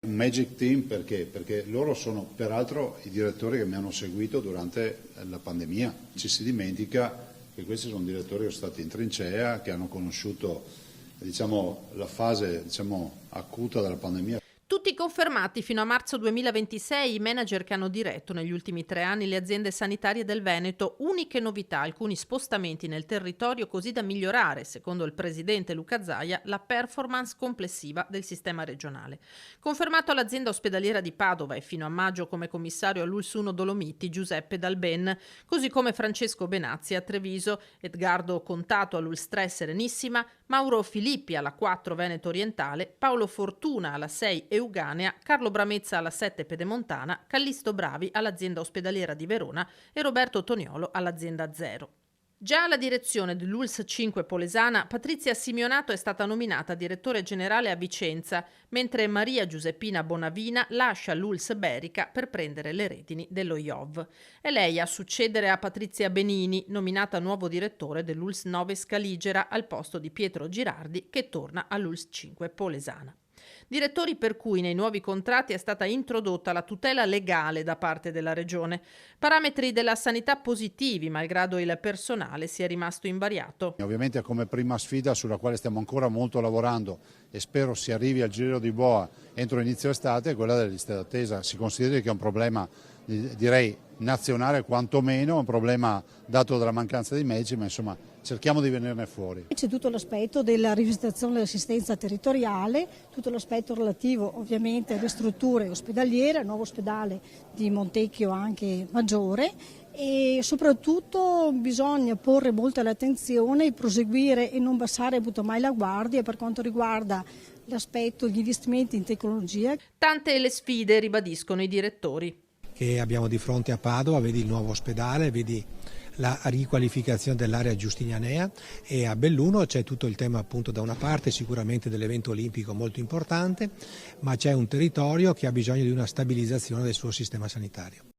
Un Magic Team perché? Perché loro sono peraltro i direttori che mi hanno seguito durante la pandemia. Ci si dimentica che questi sono direttori che sono stati in trincea, che hanno conosciuto la fase acuta della pandemia. Tutti confermati fino a marzo 2026 i manager che hanno diretto negli ultimi 3 anni le aziende sanitarie del Veneto. Uniche novità, alcuni spostamenti nel territorio così da migliorare, secondo il presidente Luca Zaia, la performance complessiva del sistema regionale. Confermato all'azienda ospedaliera di Padova e fino a maggio come commissario all'ULSS 1 Dolomiti Giuseppe Dalben, così come Francesco Benazzi a Treviso, Edgardo Contato all'ULSS 3 Serenissima, Mauro Filippi alla 4 Veneto Orientale, Paolo Fortuna alla 6 Euganea, Carlo Bramezza alla 7 Pedemontana, Callisto Bravi all'azienda ospedaliera di Verona e Roberto Toniolo all'azienda 0. Già alla direzione dell'ULSS 5 Polesana, Patrizia Simeonato è stata nominata direttore generale a Vicenza, mentre Maria Giuseppina Bonavina lascia l'ULSS Berica per prendere le redini dello IOV. È lei a succedere a Patrizia Benini, nominata nuovo direttore dell'ULSS 9 Scaligera al posto di Pietro Girardi, che torna all'ULSS 5 Polesana. Direttori per cui nei nuovi contratti è stata introdotta la tutela legale da parte della Regione. Parametri della sanità positivi, malgrado il personale sia rimasto invariato. Ovviamente come prima sfida sulla quale stiamo ancora molto lavorando e spero si arrivi al giro di boa entro inizio estate è quella delle liste d'attesa. Si consideri che è un problema, direi, nazionale quantomeno, un problema dato dalla mancanza di medici, ma insomma cerchiamo di venirne fuori. C'è tutto l'aspetto della rivisitazione dell'assistenza territoriale, tutto l'aspetto relativo ovviamente alle strutture ospedaliere, al nuovo ospedale di Montecchio anche maggiore e soprattutto bisogna porre molta l'attenzione e proseguire e non abbassare mai la guardia per quanto riguarda l'aspetto degli investimenti in tecnologia. Tante le sfide, ribadiscono i direttori. Che abbiamo di fronte a Padova, vedi il nuovo ospedale, vedi la riqualificazione dell'area giustinianea e a Belluno c'è tutto il tema appunto da una parte sicuramente dell'evento olimpico molto importante, ma c'è un territorio che ha bisogno di una stabilizzazione del suo sistema sanitario.